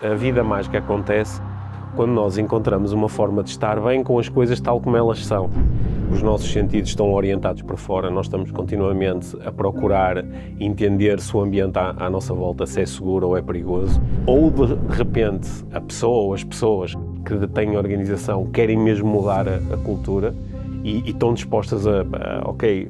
a vida mágica acontece quando nós encontramos uma forma de estar bem com as coisas tal como elas são. Os nossos sentidos estão orientados para fora, nós estamos continuamente a procurar entender se o ambiente à nossa volta se é seguro ou é perigoso. Ou de repente a pessoa ou as pessoas que detêm a organização querem mesmo mudar a cultura e estão dispostas ok,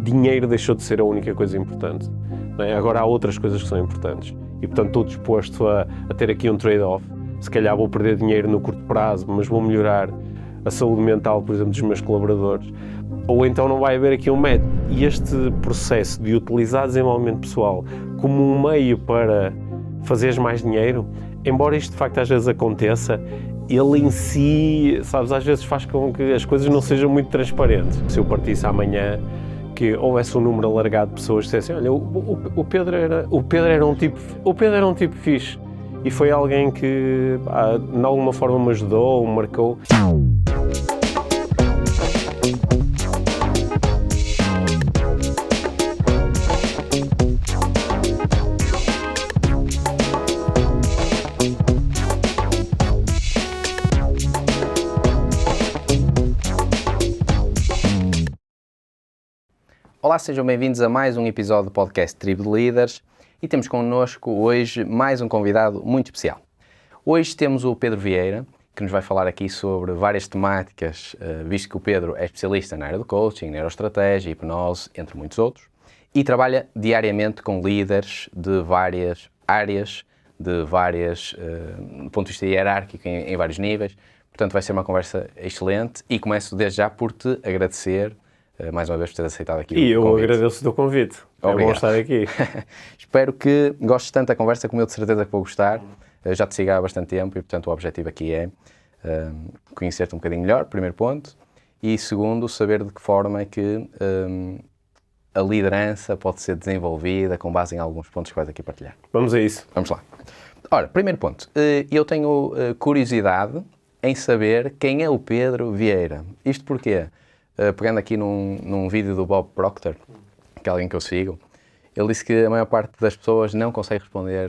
dinheiro deixou de ser a única coisa importante. Não é? Agora há outras coisas que são importantes e portanto estou disposto a ter aqui um trade-off. Se calhar vou perder dinheiro no curto prazo, mas vou melhorar a saúde mental, por exemplo, dos meus colaboradores. Ou então não vai haver aqui um método. E este processo de utilizar desenvolvimento pessoal como um meio para fazeres mais dinheiro, embora isto de facto às vezes aconteça, ele em si, sabes, às vezes faz com que as coisas não sejam muito transparentes. Se eu partisse amanhã que houvesse um número alargado de pessoas que dissessem, olha, o Pedro era um tipo fixe. E foi alguém que, de alguma forma, me ajudou, me marcou. Olá, sejam bem-vindos a mais um episódio do podcast Tribo de Líderes e temos connosco hoje mais um convidado muito especial. Hoje temos o Pedro Vieira, que nos vai falar aqui sobre várias temáticas, visto que o Pedro é especialista na área do coaching, neuroestratégia, hipnose, entre muitos outros, e trabalha diariamente com líderes de várias áreas, do ponto de vista hierárquico, em vários níveis. Portanto, vai ser uma conversa excelente e começo desde já por te agradecer mais uma vez por ter aceitado aqui o convite. E eu agradeço o teu convite. Obrigado. É bom estar aqui. Espero que gostes tanto da conversa como eu de certeza que vou gostar. Eu já te sigo há bastante tempo e, portanto, o objetivo aqui é conhecer-te um bocadinho melhor, primeiro ponto. E, segundo, saber de que forma é que a liderança pode ser desenvolvida com base em alguns pontos que vais aqui partilhar. Vamos a isso. Vamos lá. Ora, primeiro ponto. Eu tenho curiosidade em saber quem é o Pedro Vieira. Isto porquê? Pegando aqui num vídeo do Bob Proctor, que é alguém que eu sigo, ele disse que a maior parte das pessoas não consegue responder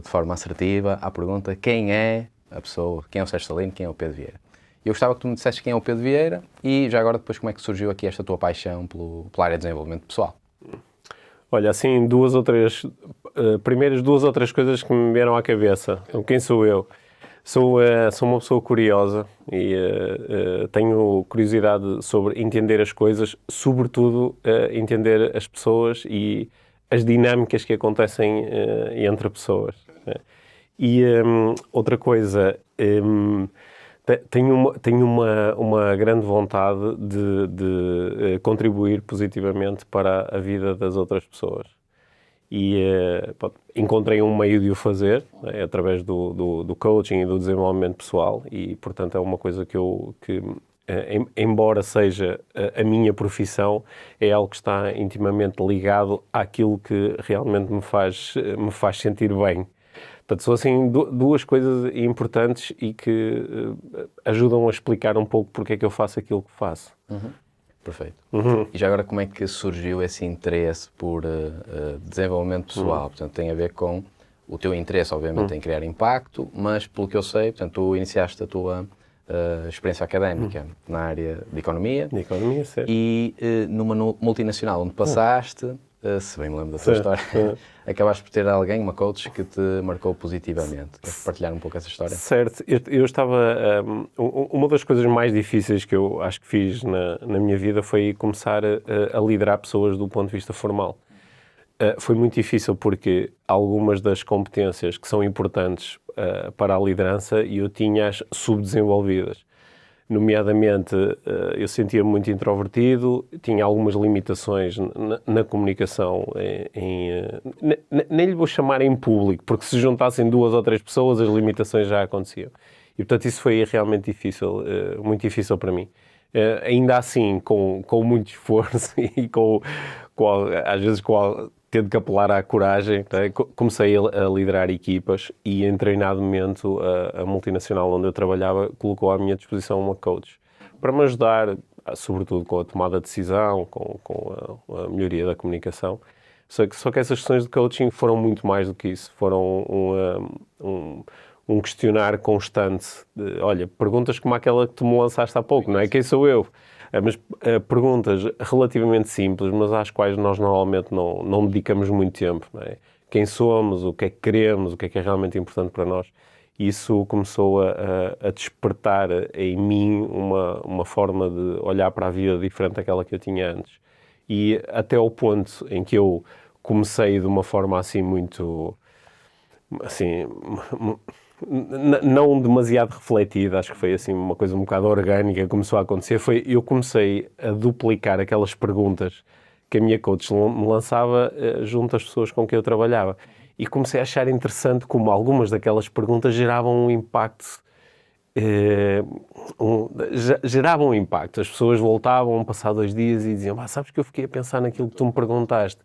de forma assertiva à pergunta quem é a pessoa, quem é o Sérgio Salino, quem é o Pedro Vieira. Eu gostava que tu me dissesses quem é o Pedro Vieira e já agora depois como é que surgiu aqui esta tua paixão pela área de desenvolvimento pessoal. Olha, assim, primeiras duas ou três coisas que me vieram à cabeça. Quem sou eu? Sou uma pessoa curiosa e tenho curiosidade sobre entender as coisas, sobretudo entender as pessoas e as dinâmicas que acontecem entre pessoas. E outra coisa, tenho uma grande vontade de contribuir positivamente para a vida das outras pessoas. E encontrei um meio de o fazer, né, através do coaching e do desenvolvimento pessoal e, portanto, é uma coisa que embora seja a minha profissão, é algo que está intimamente ligado àquilo que realmente me faz sentir bem. Portanto, são assim duas coisas importantes e que ajudam a explicar um pouco porque é que eu faço aquilo que faço. Uhum. Perfeito. E já agora como é que surgiu esse interesse por desenvolvimento pessoal? Portanto, tem a ver com o teu interesse, obviamente, em criar impacto, mas pelo que eu sei, portanto, tu iniciaste a tua experiência académica na área de economia. De economia, certo. E numa multinacional onde passaste, se bem me lembro da tua história, acabaste por ter alguém, uma coach, que te marcou positivamente. Queres partilhar um pouco essa história? Certo. Eu estava... uma das coisas mais difíceis que eu acho que fiz na minha vida foi começar a liderar pessoas do ponto de vista formal. Foi muito difícil porque algumas das competências que são importantes para a liderança eu tinha-as subdesenvolvidas. Nomeadamente, eu sentia-me muito introvertido, tinha algumas limitações na comunicação, nem lhe vou chamar em público, porque se juntassem duas ou três pessoas as limitações já aconteciam. E, portanto, isso foi realmente difícil, muito difícil para mim. Ainda assim, com muito esforço e às vezes tendo que apelar à coragem, né? Comecei a liderar equipas e em determinado momento a multinacional onde eu trabalhava colocou à minha disposição uma coach para me ajudar, sobretudo com a tomada de decisão, com a melhoria da comunicação. Só que essas sessões de coaching foram muito mais do que isso, foram um questionar constante. Olha, perguntas como aquela que tu me lançaste há pouco, não é? Quem sou eu? Mas perguntas relativamente simples, mas às quais nós normalmente não dedicamos muito tempo, não é? Quem somos, o que é que queremos, o que é realmente importante para nós. Isso começou a despertar em mim uma forma de olhar para a vida diferente daquela que eu tinha antes. E até ao ponto em que eu comecei de uma forma assim muito... assim, não demasiado refletida, acho que foi assim uma coisa um bocado orgânica que começou a acontecer, eu comecei a duplicar aquelas perguntas que a minha coach me lançava junto às pessoas com quem eu trabalhava. E comecei a achar interessante como algumas daquelas perguntas geravam um impacto. Geravam um impacto. As pessoas voltavam, passar 2 dias e diziam, sabes que eu fiquei a pensar naquilo que tu me perguntaste.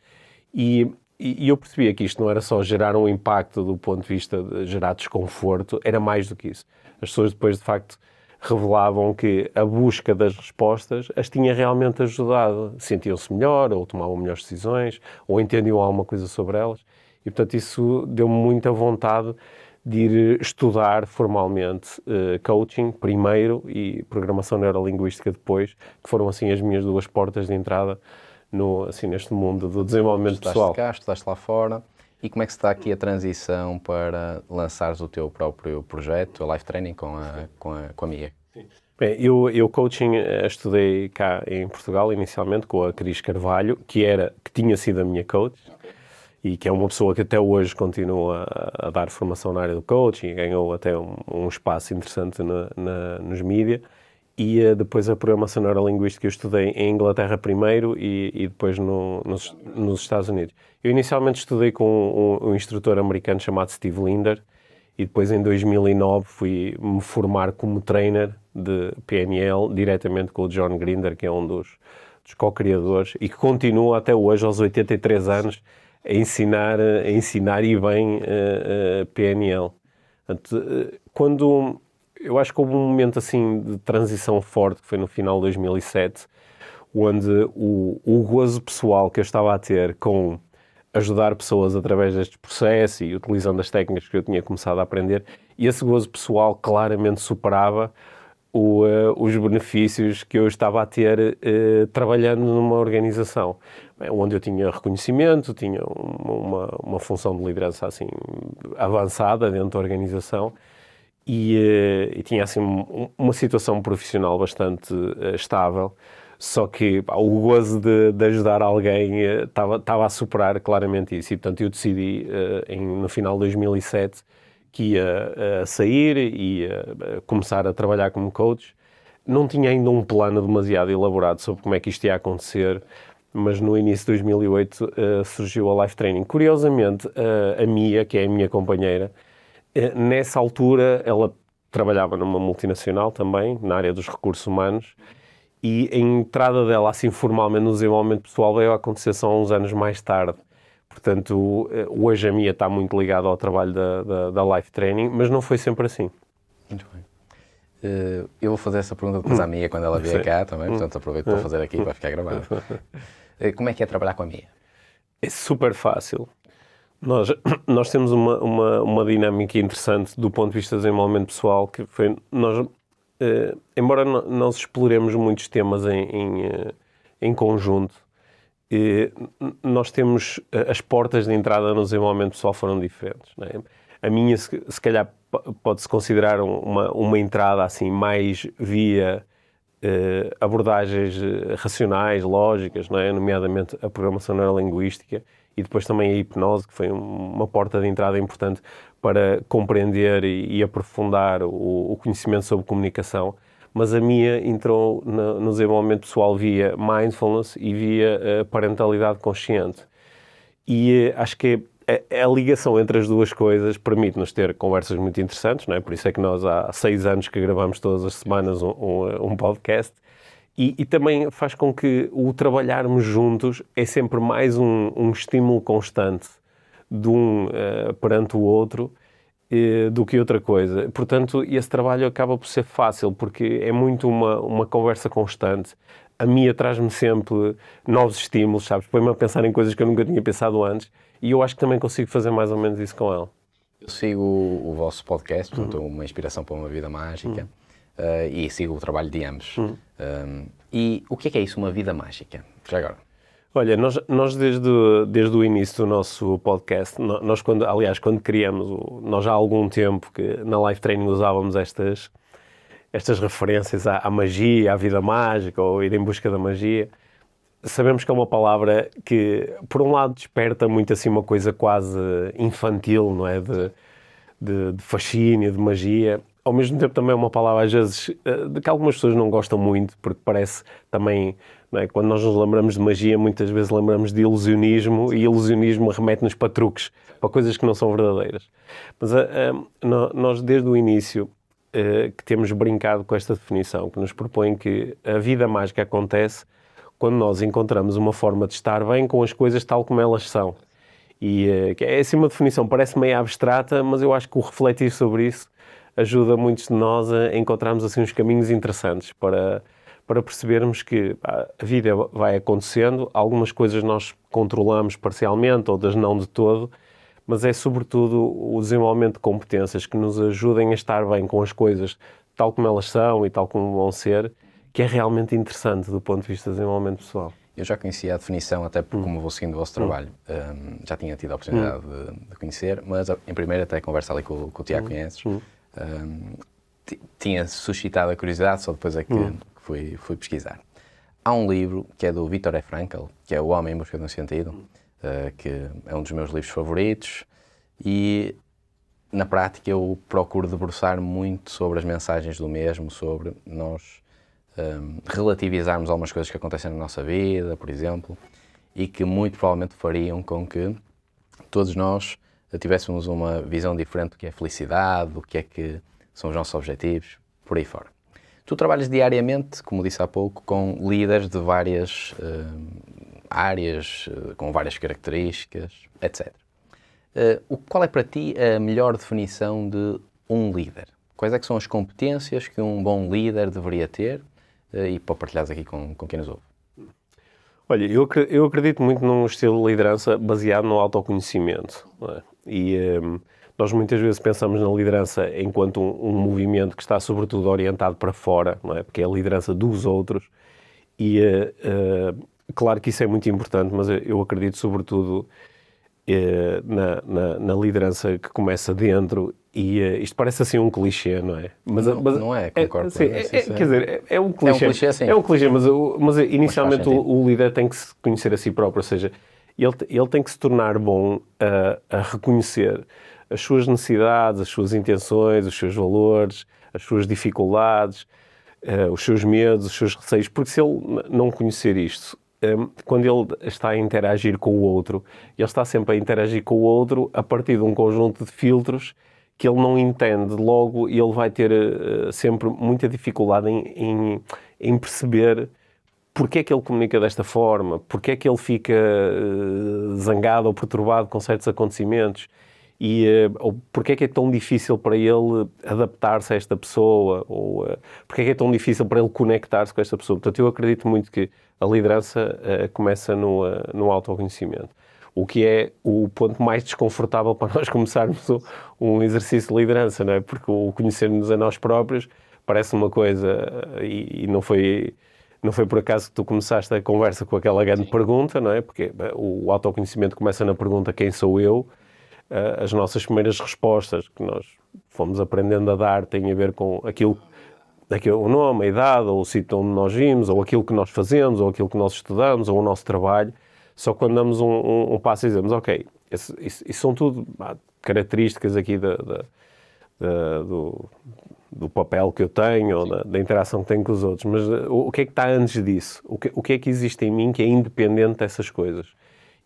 E eu percebia que isto não era só gerar um impacto do ponto de vista de gerar desconforto, era mais do que isso. As pessoas depois, de facto, revelavam que a busca das respostas as tinha realmente ajudado. Sentiam-se melhor, ou tomavam melhores decisões, ou entendiam alguma coisa sobre elas. E, portanto, isso deu-me muita vontade de ir estudar formalmente coaching primeiro e programação neurolinguística depois, que foram, assim, as minhas 2 portas de entrada neste mundo do desenvolvimento pessoal. Estudaste lá fora. E como é que se está aqui a transição para lançares o teu próprio projeto, a Life Training, com a Mia? Bem, eu coaching estudei cá em Portugal, inicialmente, com a Cris Carvalho, que tinha sido a minha coach, e que é uma pessoa que até hoje continua a dar formação na área do coaching, e ganhou até um espaço interessante nos mídias. E depois a programação neurolinguística eu estudei em Inglaterra primeiro e depois nos Estados Unidos. Eu inicialmente estudei com um instrutor americano chamado Steve Linder e depois em 2009 fui-me formar como trainer de PNL diretamente com o John Grinder, que é um dos co-criadores e que continua até hoje, aos 83 anos, a ensinar e bem PNL. Portanto, eu acho que houve um momento assim de transição forte, que foi no final de 2007, onde o gozo pessoal que eu estava a ter com ajudar pessoas através destes processos e utilizando as técnicas que eu tinha começado a aprender, e esse gozo pessoal claramente superava os benefícios que eu estava a ter trabalhando numa organização, onde eu tinha reconhecimento, tinha uma função de liderança assim avançada dentro da organização, e tinha assim uma situação profissional bastante estável, só que o gozo de ajudar alguém estava a superar claramente isso, e portanto eu decidi no final de 2007 que ia sair e começar a trabalhar como coach. Não tinha ainda um plano demasiado elaborado sobre como é que isto ia acontecer, mas no início de 2008 surgiu a Life Training. Curiosamente, a Mia, que é a minha companheira, nessa altura, ela trabalhava numa multinacional também, na área dos recursos humanos, e a entrada dela, assim, formalmente no desenvolvimento pessoal veio a acontecer só uns anos mais tarde. Portanto, hoje a Mia está muito ligada ao trabalho da Life Training, mas não foi sempre assim. Muito bem. Eu vou fazer essa pergunta depois à Mia quando ela vier cá também, portanto aproveito para fazer aqui, vai ficar gravado. Como é que é trabalhar com a Mia? É super fácil. Nós temos uma dinâmica interessante do ponto de vista do desenvolvimento pessoal, que foi, embora nós exploremos muitos temas em conjunto, nós temos, as portas de entrada no desenvolvimento pessoal foram diferentes, não é? A minha, se calhar, pode-se considerar uma entrada assim mais via abordagens racionais, lógicas, não é? Nomeadamente a programação neurolinguística, e depois também a hipnose, que foi uma porta de entrada importante para compreender e aprofundar o conhecimento sobre comunicação. Mas a minha entrou no desenvolvimento pessoal via mindfulness e via parentalidade consciente. E acho que a ligação entre as duas coisas permite-nos ter conversas muito interessantes, não é? Por isso é que nós há 6 anos que gravamos todas as semanas um podcast. E também faz com que o trabalharmos juntos é sempre mais um estímulo constante de um perante o outro do que outra coisa. Portanto, esse trabalho acaba por ser fácil, porque é muito uma conversa constante. A Mia traz-me sempre novos estímulos, sabes? Põe-me a pensar em coisas que eu nunca tinha pensado antes, e eu acho que também consigo fazer mais ou menos isso com ela. Eu sigo o vosso podcast, portanto, uma inspiração para uma vida mágica, e sigo o trabalho de ambos. E o que é isso, uma vida mágica? Já agora. Olha, nós desde o início do nosso podcast, quando criamos, nós já há algum tempo que na Life Training usávamos estas referências à magia, à vida mágica, ou ir em busca da magia. Sabemos que é uma palavra que, por um lado, desperta muito assim uma coisa quase infantil, não é? De fascínio, de magia. Ao mesmo tempo também é uma palavra, às vezes, de que algumas pessoas não gostam muito, porque parece também, não é? Quando nós nos lembramos de magia, muitas vezes lembramos de ilusionismo, e ilusionismo remete-nos para truques, para coisas que não são verdadeiras. Mas nós, desde o início, que temos brincado com esta definição, que nos propõe que a vida mágica acontece quando nós encontramos uma forma de estar bem com as coisas tal como elas são. E é assim uma definição, parece meio abstrata, mas eu acho que o refletir sobre isso ajuda muitos de nós a encontrarmos assim uns caminhos interessantes para percebermos que a vida vai acontecendo, algumas coisas nós controlamos parcialmente, outras não de todo, mas é sobretudo o desenvolvimento de competências que nos ajudem a estar bem com as coisas tal como elas são e tal como vão ser, que é realmente interessante do ponto de vista do desenvolvimento pessoal. Eu já conhecia a definição, até porque como vou seguindo o vosso trabalho, já tinha tido a oportunidade de conhecer, mas em primeiro até a conversa ali com o Tiago conheces, tinha suscitado a curiosidade, só depois é que fui pesquisar. Há um livro que é do Viktor Frankl, que é O Homem em Busca de um Sentido, que é um dos meus livros favoritos, e na prática eu procuro debruçar muito sobre as mensagens do mesmo, sobre nós relativizarmos algumas coisas que acontecem na nossa vida, por exemplo, e que muito provavelmente fariam com que todos nós tivéssemos uma visão diferente do que é felicidade, do que é que são os nossos objetivos, por aí fora. Tu trabalhas diariamente, como disse há pouco, com líderes de várias áreas, com várias características, etc. Qual é para ti a melhor definição de um líder? Quais é que são as competências que um bom líder deveria ter? E para partilhares aqui com quem nos ouve. Olha, eu acredito muito num estilo de liderança baseado no autoconhecimento, não é? E nós muitas vezes pensamos na liderança enquanto um movimento que está sobretudo orientado para fora, não é? Porque é a liderança dos outros, e claro que isso é muito importante, mas eu acredito sobretudo na liderança que começa dentro. E isto parece assim um clichê, não é? Mas não é, concordo. Quer dizer, é um clichê. É um clichê, sim. É um clichê, mas inicialmente o líder tem que se conhecer a si próprio, ou seja, ele tem que se tornar bom a reconhecer as suas necessidades, as suas intenções, os seus valores, as suas dificuldades, os seus medos, os seus receios, porque se ele não conhecer isto, quando ele está a interagir com o outro, ele está sempre a interagir com o outro a partir de um conjunto de filtros que ele não entende, logo ele vai ter sempre muita dificuldade em perceber porque é que ele comunica desta forma, porque é que ele fica zangado ou perturbado com certos acontecimentos ou porque é que é tão difícil para ele adaptar-se a esta pessoa, ou porque é que é tão difícil para ele conectar-se com esta pessoa. Portanto, eu acredito muito que a liderança começa no autoconhecimento. O que é o ponto mais desconfortável para nós começarmos um exercício de liderança, não é? Porque o conhecer-nos a nós próprios parece uma coisa, e não foi por acaso que tu começaste a conversa com aquela grande pergunta, não é? Porque o autoconhecimento começa na pergunta quem sou eu. As nossas primeiras respostas que nós fomos aprendendo a dar têm a ver com aquilo, o nome, a idade, ou o sítio onde nós vimos, ou aquilo que nós fazemos, ou aquilo que nós estudamos, ou o nosso trabalho. Só quando damos um passo e dizemos, ok, isso são tudo características aqui do papel que eu tenho, ou da interação que tenho com os outros, mas o que é que está antes disso? O que é que existe em mim que é independente dessas coisas?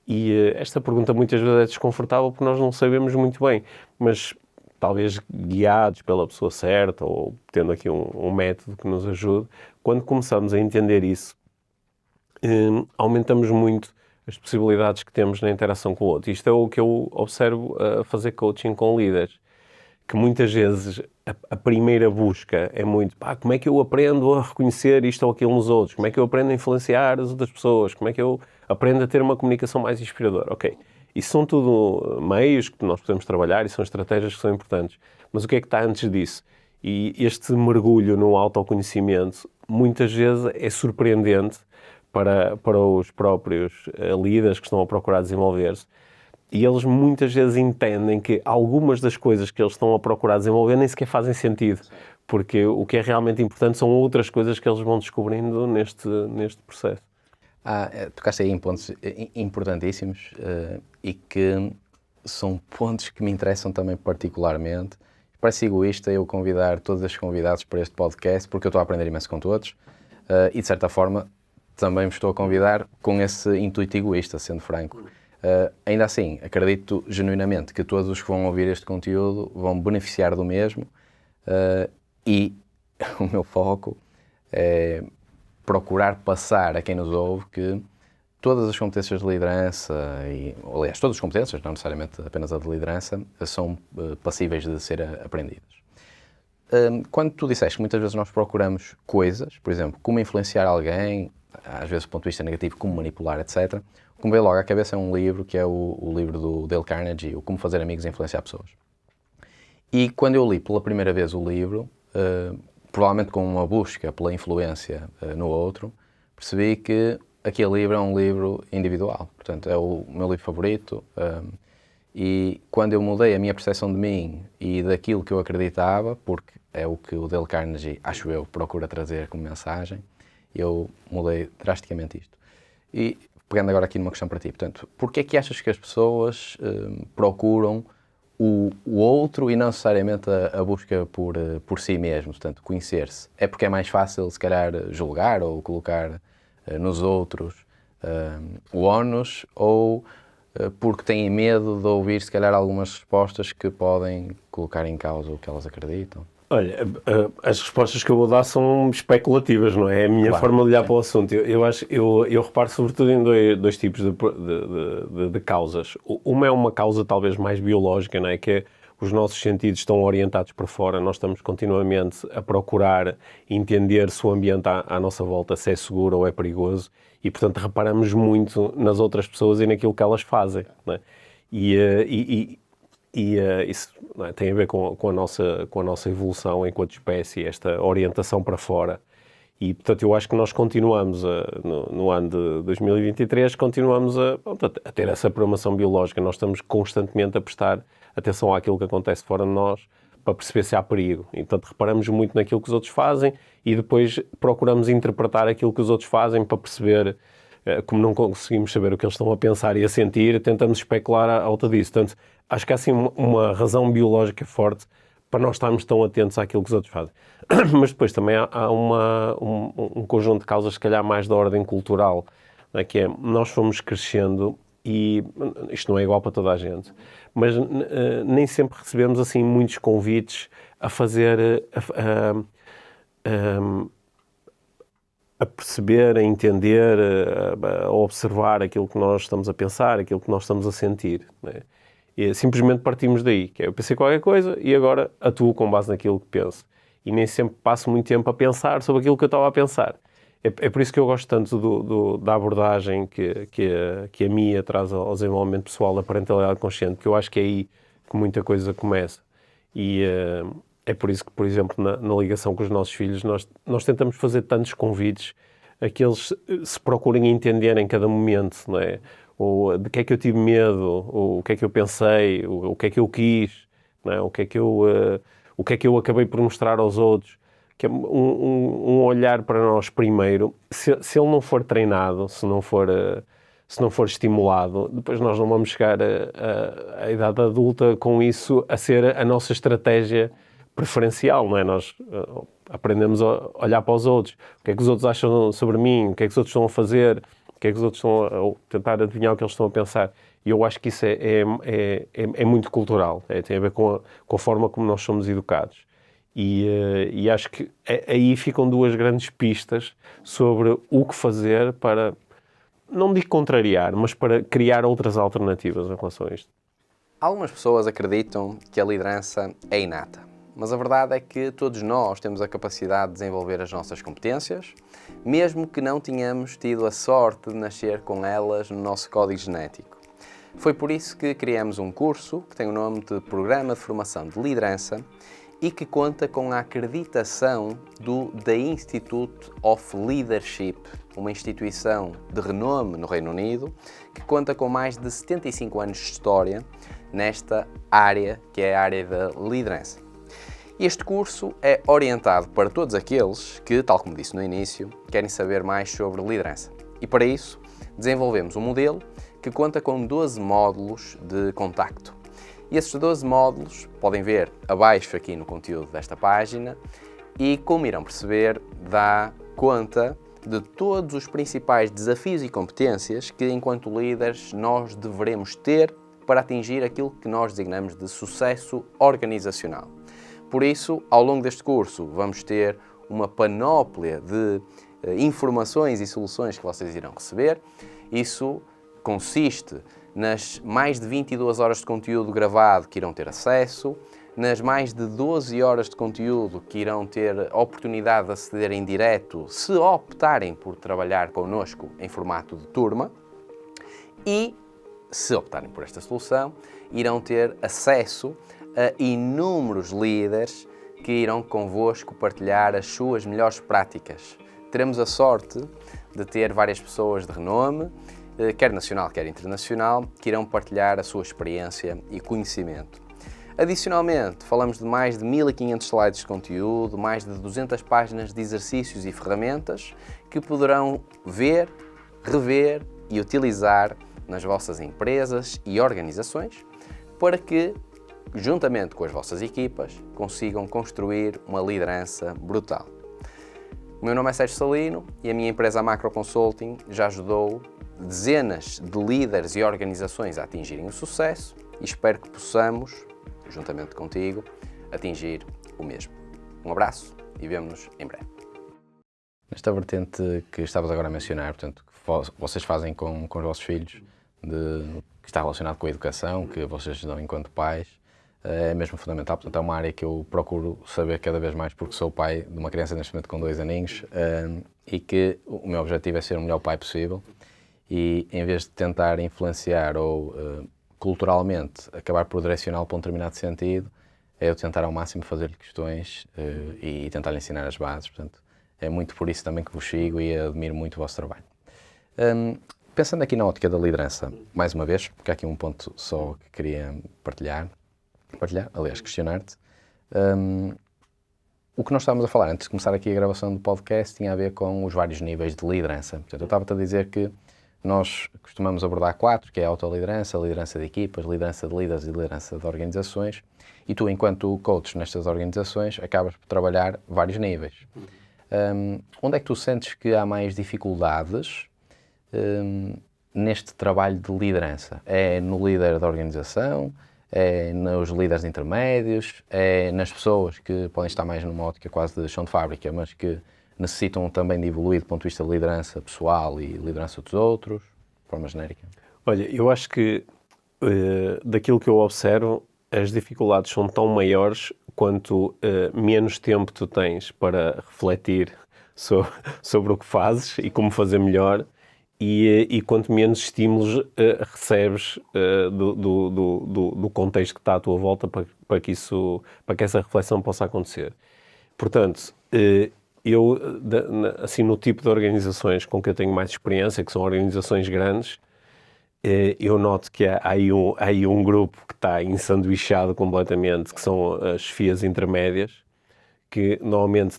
E esta pergunta muitas vezes é desconfortável porque nós não sabemos muito bem, mas talvez guiados pela pessoa certa, ou tendo aqui um método que nos ajude, quando começamos a entender isso, aumentamos muito as possibilidades que temos na interação com o outro. Isto é o que eu observo a fazer coaching com líderes, que muitas vezes a primeira busca é muito, como é que eu aprendo a reconhecer isto ou aquilo nos outros? Como é que eu aprendo a influenciar as outras pessoas? Como é que eu aprendo a ter uma comunicação mais inspiradora? Ok, Isso são tudo meios que nós podemos trabalhar e são estratégias que são importantes. Mas o que é que está antes disso? E este mergulho no autoconhecimento muitas vezes é surpreendente para os próprios líderes que estão a procurar desenvolver-se. E eles muitas vezes entendem que algumas das coisas que eles estão a procurar desenvolver nem sequer fazem sentido. Porque o que é realmente importante são outras coisas que eles vão descobrindo neste processo. Tocaste aí em pontos importantíssimos e que são pontos que me interessam também particularmente. Parece egoísta eu convidar todos os convidados para este podcast, porque eu estou a aprender imenso com todos e, de certa forma, também me estou a convidar com esse intuito egoísta, sendo franco. Ainda assim, acredito genuinamente que todos os que vão ouvir este conteúdo vão beneficiar do mesmo e o meu foco é procurar passar a quem nos ouve que todas as competências de liderança, aliás, todas as competências, não necessariamente apenas a de liderança, são passíveis de ser aprendidas. Quando tu disseste que muitas vezes nós procuramos coisas, por exemplo, como influenciar alguém, às vezes do ponto de vista negativo, como manipular, etc., o que me veio logo à cabeça é um livro que é o livro do Dale Carnegie, o Como Fazer Amigos e Influenciar Pessoas. E quando eu li pela primeira vez o livro, provavelmente com uma busca pela influência no outro, percebi que aquele livro é um livro individual. Portanto, é o meu livro favorito. E quando eu mudei a minha percepção de mim e daquilo que eu acreditava, porque é o que o Dale Carnegie, acho eu, procura trazer como mensagem, eu mudei drasticamente isto. E pegando agora aqui numa questão para ti, portanto, porquê é que achas que as pessoas procuram o outro e não necessariamente a busca por si mesmo, portanto, conhecer-se? É porque é mais fácil, se calhar, julgar ou colocar nos outros o ónus, ou porque têm medo de ouvir, se calhar, algumas respostas que podem colocar em causa o que elas acreditam? Olha, as respostas que eu vou dar são especulativas, não é? É a minha forma de olhar para o assunto. Eu reparo sobretudo em dois tipos de causas. Uma é uma causa talvez mais biológica, não é? Que é os nossos sentidos estão orientados para fora, nós estamos continuamente a procurar entender se o ambiente à nossa volta se é seguro ou é perigoso e, portanto, reparamos muito nas outras pessoas e naquilo que elas fazem, não é? Isso, não é, tem a ver com a nossa evolução enquanto espécie, esta orientação para fora. E, portanto, eu acho que nós continuamos, no ano de 2023, continuamos a ter essa programação biológica. Nós estamos constantemente a prestar atenção àquilo que acontece fora de nós para perceber se há perigo. E, portanto, reparamos muito naquilo que os outros fazem e depois procuramos interpretar aquilo que os outros fazem para perceber, como não conseguimos saber o que eles estão a pensar e a sentir, tentamos especular à volta disso. Portanto, acho que há assim uma razão biológica forte para nós estarmos tão atentos àquilo que os outros fazem. Mas depois também há um conjunto de causas, se calhar mais da ordem cultural, né, que é, nós fomos crescendo e isto não é igual para toda a gente, mas nem sempre recebemos assim muitos convites a fazer, a perceber, a entender, a observar aquilo que nós estamos a pensar, aquilo que nós estamos a sentir, né? E simplesmente partimos daí, que é, eu pensei qualquer coisa e agora atuo com base naquilo que penso. E nem sempre passo muito tempo a pensar sobre aquilo que eu estava a pensar. É por isso que eu gosto tanto da abordagem que a Mia traz ao desenvolvimento pessoal da parentalidade consciente, que eu acho que é aí que muita coisa começa. E é por isso que, por exemplo, na ligação com os nossos filhos, nós tentamos fazer tantos convites a que eles se procurem entender em cada momento, não é? Ou de que é que eu tive medo, ou o que é que eu pensei, o que é que eu quis, não é? O que é que eu acabei por mostrar aos outros. Que é um olhar para nós primeiro. Se ele não for treinado, se não for estimulado, depois nós não vamos chegar à idade adulta com isso a ser a nossa estratégia preferencial, não é? Nós aprendemos a olhar para os outros. O que é que os outros acham sobre mim? O que é que os outros estão a fazer? O que é que os outros estão a tentar adivinhar o que eles estão a pensar? E eu acho que isso é muito cultural. Tem a ver com a forma como nós somos educados. E acho que aí ficam duas grandes pistas sobre o que fazer para, não digo contrariar, mas para criar outras alternativas em relação a isto. Algumas pessoas acreditam que a liderança é inata, mas a verdade é que todos nós temos a capacidade de desenvolver as nossas competências, mesmo que não tenhamos tido a sorte de nascer com elas no nosso código genético. Foi por isso que criamos um curso que tem o nome de Programa de Formação de Liderança e que conta com a acreditação do The Institute of Leadership, uma instituição de renome no Reino Unido, que conta com mais de 75 anos de história nesta área, que é a área da liderança. Este curso é orientado para todos aqueles que, tal como disse no início, querem saber mais sobre liderança. E para isso, desenvolvemos um modelo que conta com 12 módulos de contacto. E esses 12 módulos podem ver abaixo aqui no conteúdo desta página e, como irão perceber, dá conta de todos os principais desafios e competências que, enquanto líderes, nós devemos ter para atingir aquilo que nós designamos de sucesso organizacional. Por isso, ao longo deste curso, vamos ter uma panóplia de informações e soluções que vocês irão receber. Isso consiste nas mais de 22 horas de conteúdo gravado que irão ter acesso, nas mais de 12 horas de conteúdo que irão ter a oportunidade de aceder em direto se optarem por trabalhar connosco em formato de turma e, se optarem por esta solução, irão ter acesso a inúmeros líderes que irão convosco partilhar as suas melhores práticas. Teremos a sorte de ter várias pessoas de renome, quer nacional, quer internacional, que irão partilhar a sua experiência e conhecimento. Adicionalmente, falamos de mais de 1500 slides de conteúdo, mais de 200 páginas de exercícios e ferramentas que poderão ver, rever e utilizar nas vossas empresas e organizações para que, juntamente com as vossas equipas, consigam construir uma liderança brutal. O meu nome é Sérgio Salino e a minha empresa Macro Consulting já ajudou dezenas de líderes e organizações a atingirem o sucesso e espero que possamos, juntamente contigo, atingir o mesmo. Um abraço e vemo-nos em breve. Nesta vertente que estavas agora a mencionar, portanto, que vocês fazem com os vossos filhos, que está relacionado com a educação, que vocês dão enquanto pais, é mesmo fundamental. Portanto, é uma área que eu procuro saber cada vez mais, porque sou pai de uma criança neste momento com 2 aninhos e que o meu objetivo é ser o melhor pai possível e, em vez de tentar influenciar ou culturalmente acabar por direcioná-lo para um determinado sentido, é eu tentar ao máximo fazer-lhe questões e tentar-lhe ensinar as bases. Portanto, é muito por isso também que vos sigo e admiro muito o vosso trabalho. Pensando aqui na ótica da liderança, mais uma vez, porque há aqui um ponto só que queria questionar-te. O que nós estávamos a falar antes de começar aqui a gravação do podcast tinha a ver com os vários níveis de liderança. Portanto, eu estava-te a dizer que nós costumamos abordar 4, que é a autoliderança, a liderança de equipas, liderança de líderes e liderança de organizações. E tu, enquanto coach nestas organizações, acabas por trabalhar vários níveis. Onde é que tu sentes que há mais dificuldades neste trabalho de liderança? É no líder da organização? É nos líderes intermédios? É nas pessoas que podem estar mais numa ótica quase de chão de fábrica, mas que necessitam também de evoluir do ponto de vista de liderança pessoal e liderança dos outros, de forma genérica? Olha, eu acho que daquilo que eu observo, as dificuldades são tão maiores quanto menos tempo tu tens para refletir sobre o que fazes e como fazer melhor e quanto menos estímulos recebes do contexto que está à tua volta para que essa reflexão possa acontecer. Portanto, eu, assim, no tipo de organizações com que eu tenho mais experiência, que são organizações grandes, eu noto que há aí um grupo que está ensanduichado completamente, que são as chefias intermédias, que normalmente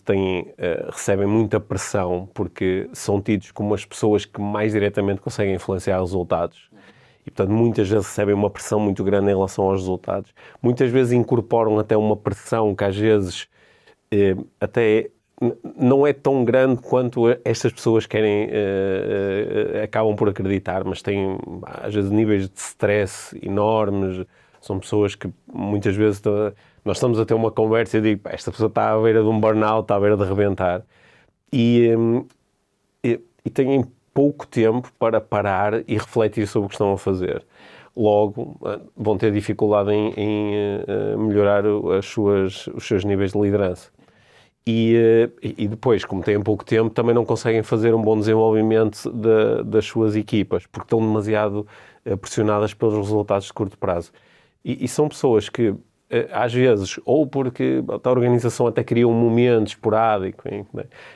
recebem muita pressão porque são tidos como as pessoas que mais diretamente conseguem influenciar resultados. E, portanto, muitas vezes recebem uma pressão muito grande em relação aos resultados. Muitas vezes incorporam até uma pressão que às vezes até não é tão grande quanto estas pessoas querem, acabam por acreditar, mas têm às vezes níveis de stress enormes. São pessoas que muitas vezes nós estamos a ter uma conversa e eu digo, esta pessoa está à beira de um burnout, está à beira de arrebentar. E têm pouco tempo para parar e refletir sobre o que estão a fazer. Logo, vão ter dificuldade em melhorar os seus níveis de liderança. E depois, como têm pouco tempo, também não conseguem fazer um bom desenvolvimento das suas equipas, porque estão demasiado pressionadas pelos resultados de curto prazo. E são pessoas que, às vezes, ou porque a organização até cria um momento esporádico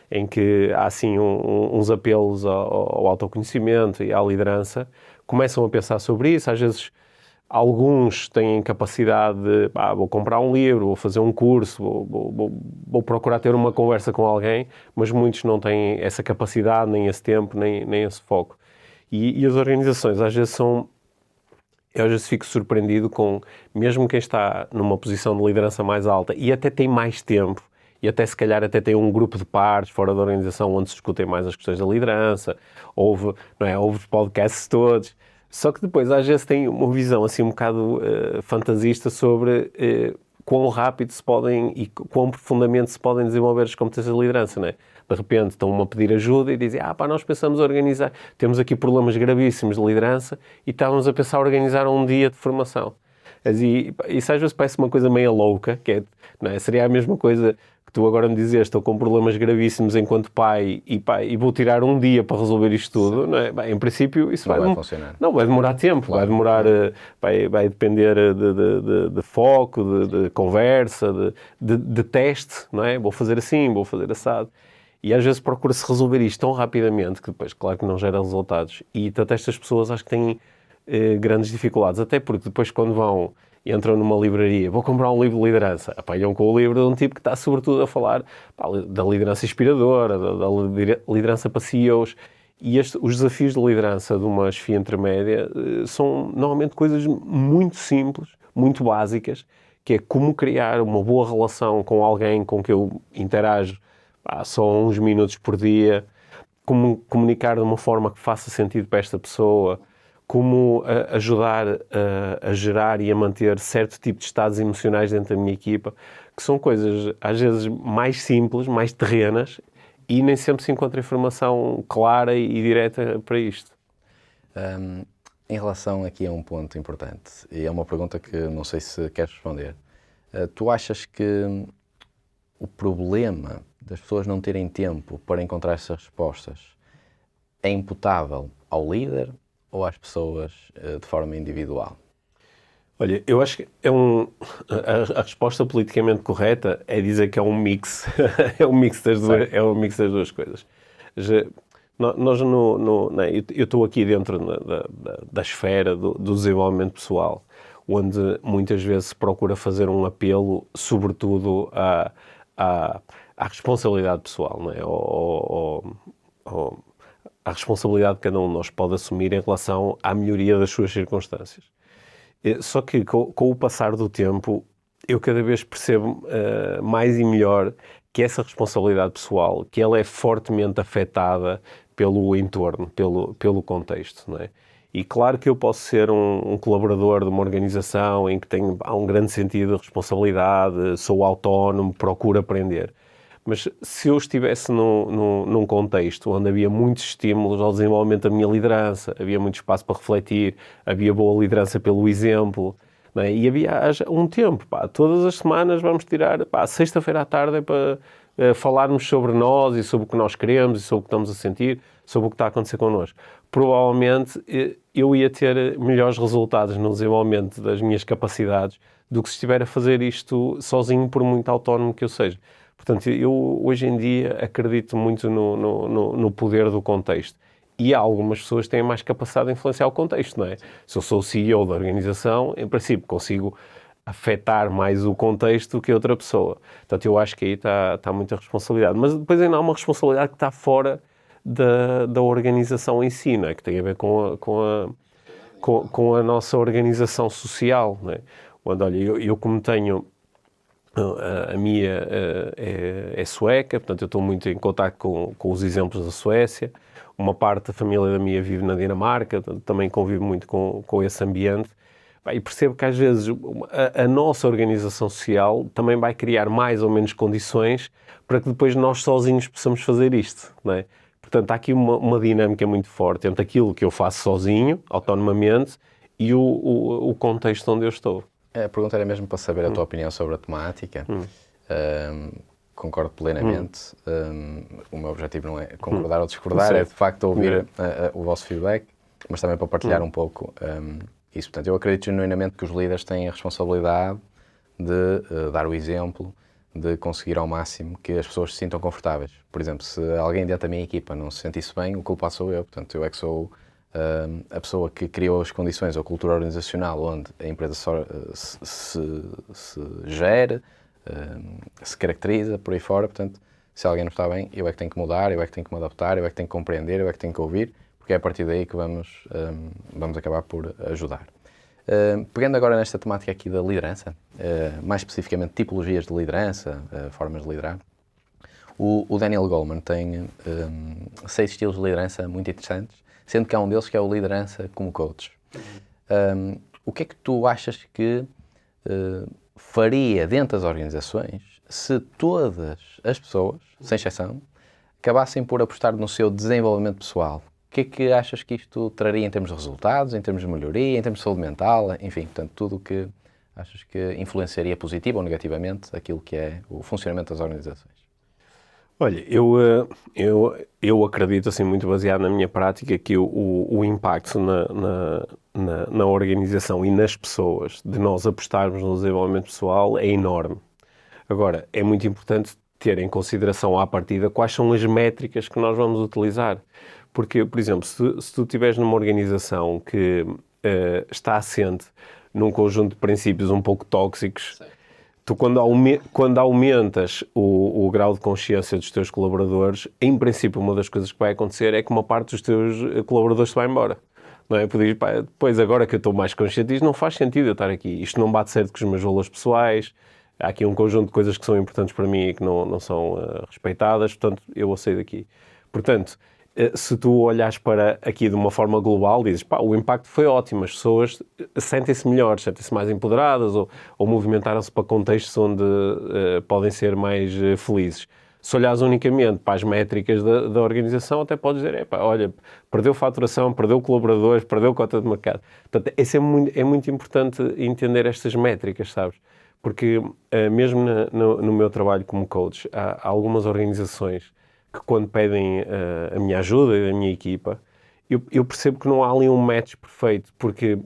em que há assim uns apelos ao autoconhecimento e à liderança, começam a pensar sobre isso. Às vezes alguns têm capacidade de, vou comprar um livro, vou fazer um curso, vou procurar ter uma conversa com alguém, mas muitos não têm essa capacidade, nem esse tempo, nem esse foco. E as organizações às vezes eu às vezes fico surpreendido com, mesmo quem está numa posição de liderança mais alta e até tem mais tempo, e até se calhar até tem um grupo de pares fora da organização onde se discutem mais as questões da liderança, ouve os podcasts todos, só que depois às vezes tem uma visão assim um bocado fantasista sobre quão rápido se podem e quão profundamente se podem desenvolver as competências de liderança, não é? De repente estão-me a pedir ajuda e dizem, nós pensamos organizar, temos aqui problemas gravíssimos de liderança e estávamos a pensar organizar um dia de formação. Isso às vezes parece uma coisa meio louca, não é? Seria a mesma coisa que tu agora me dizes, estou com problemas gravíssimos enquanto pai e vou tirar um dia para resolver isto tudo, não é? Bem, em princípio isso vai funcionar. Não, vai demorar tempo, claro. Vai demorar, vai depender de foco, de conversa, de teste, não é? Vou fazer assim, vou fazer assado. E às vezes procura-se resolver isto tão rapidamente que depois, claro que não gera resultados. E até estas pessoas acho que têm grandes dificuldades, até porque depois quando entram numa livraria, vou comprar um livro de liderança, apanham com o livro de um tipo que está sobretudo a falar da liderança inspiradora, da liderança para CEOs, e os desafios de liderança de uma chefia intermédia são normalmente coisas muito simples, muito básicas, que é como criar uma boa relação com alguém com que eu interajo só uns minutos por dia, como comunicar de uma forma que faça sentido para esta pessoa, como ajudar a gerar e a manter certo tipo de estados emocionais dentro da minha equipa, que são coisas às vezes mais simples, mais terrenas, e nem sempre se encontra informação clara e direta para isto. Em relação aqui a um ponto importante, e é uma pergunta que não sei se queres responder, tu achas que o problema das pessoas não terem tempo para encontrar essas respostas é imputável ao líder ou às pessoas de forma individual? Olha, eu acho que a resposta politicamente correta é dizer que é um mix, é um mix das duas coisas. Eu estou aqui dentro da esfera do desenvolvimento pessoal, onde muitas vezes se procura fazer um apelo, sobretudo à responsabilidade pessoal, não é? À responsabilidade que cada um de nós pode assumir em relação à melhoria das suas circunstâncias. Só que com o passar do tempo, eu cada vez percebo mais e melhor que essa responsabilidade pessoal, que ela é fortemente afetada pelo entorno, pelo contexto, não é? E claro que eu posso ser um colaborador de uma organização em que há um grande sentido de responsabilidade, sou autónomo, procuro aprender. Mas se eu estivesse num contexto onde havia muitos estímulos ao desenvolvimento da minha liderança, havia muito espaço para refletir, havia boa liderança pelo exemplo, não é? E havia um tempo, todas as semanas vamos tirar, sexta-feira à tarde é para falarmos sobre nós e sobre o que nós queremos e sobre o que estamos a sentir, sobre o que está a acontecer connosco. Provavelmente eu ia ter melhores resultados no desenvolvimento das minhas capacidades do que se estiver a fazer isto sozinho, por muito autónomo que eu seja. Portanto, eu hoje em dia acredito muito no poder do contexto. E há algumas pessoas que têm mais capacidade de influenciar o contexto, não é? Se eu sou o CEO da organização, em princípio consigo afetar mais o contexto do que outra pessoa. Portanto, eu acho que aí está muita responsabilidade. Mas depois ainda há uma responsabilidade que está fora da organização em si, não é? Que tem a ver com a nossa organização social, não é? Onde, olha, eu como tenho... A minha é sueca, portanto eu estou muito em contacto com os exemplos da Suécia. Uma parte da família da minha vive na Dinamarca, também convivo muito com esse ambiente. E percebo que às vezes a nossa organização social também vai criar mais ou menos condições para que depois nós sozinhos possamos fazer isto, não é? Portanto, há aqui uma dinâmica muito forte entre aquilo que eu faço sozinho, autonomamente, e o contexto onde eu estou. A pergunta era mesmo para saber a tua opinião sobre a temática. concordo plenamente. O meu objetivo não é concordar ou discordar, é de facto ouvir o vosso feedback, mas também para partilhar um pouco isso. Portanto, eu acredito genuinamente que os líderes têm a responsabilidade de dar o exemplo, de conseguir ao máximo que as pessoas se sintam confortáveis. Por exemplo, se alguém dentro da minha equipa não se sentisse bem, o culpado sou eu. Portanto, eu é que sou a pessoa que criou as condições, a cultura organizacional onde a empresa se gera, se caracteriza, por aí fora. Portanto, se alguém não está bem, eu é que tenho que mudar, eu é que tenho que me adaptar, eu é que tenho que compreender, eu é que tenho que ouvir, porque é a partir daí que vamos acabar por ajudar. Pegando agora nesta temática aqui da liderança, mais especificamente tipologias de liderança, formas de liderar, o Daniel Goleman tem 6 estilos de liderança muito interessantes, sendo que há um deles que é o liderança como coach. O que é que tu achas que faria dentro das organizações se todas as pessoas, sem exceção, acabassem por apostar no seu desenvolvimento pessoal? O que é que achas que isto traria em termos de resultados, em termos de melhoria, em termos de saúde mental, enfim, portanto, tudo o que achas que influenciaria positiva ou negativamente aquilo que é o funcionamento das organizações? Olha, eu acredito, assim, muito baseado na minha prática, que o impacto na organização e nas pessoas de nós apostarmos no desenvolvimento pessoal é enorme. Agora, é muito importante ter em consideração à partida quais são as métricas que nós vamos utilizar. Porque, por exemplo, se tu estiveres numa organização que está assente num conjunto de princípios um pouco tóxicos, tu quando aumentas o grau de consciência dos teus colaboradores, em princípio uma das coisas que vai acontecer é que uma parte dos teus colaboradores se vai embora. Não é? Depois, agora que eu estou mais consciente disto, não faz sentido eu estar aqui. Isto não bate certo com os meus valores pessoais. Há aqui um conjunto de coisas que são importantes para mim e que não são respeitadas, portanto, eu vou sair daqui. Portanto, se tu olhares para aqui de uma forma global, dizes, o impacto foi ótimo, as pessoas sentem-se melhores, sentem-se mais empoderadas ou movimentaram-se para contextos onde podem ser mais felizes. Se olhares unicamente para as métricas da organização, até podes dizer, olha, perdeu faturação, perdeu colaboradores, perdeu cota de mercado. Portanto, é muito importante entender estas métricas, sabes? Porque mesmo no meu trabalho como coach, há algumas organizações que quando pedem a minha ajuda e a minha equipa, eu percebo que não há ali um match perfeito, porque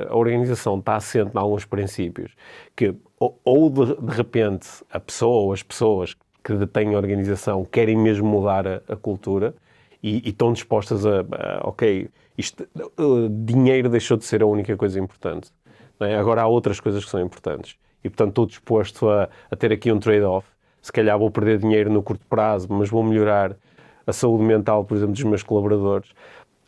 a organização está assente em alguns princípios que ou de repente a pessoa ou as pessoas que detêm a organização querem mesmo mudar a cultura e estão dispostas dinheiro deixou de ser a única coisa importante. Não é? Agora há outras coisas que são importantes e, portanto, estou disposto a ter aqui um trade-off. Se calhar vou perder dinheiro no curto prazo, mas vou melhorar a saúde mental, por exemplo, dos meus colaboradores.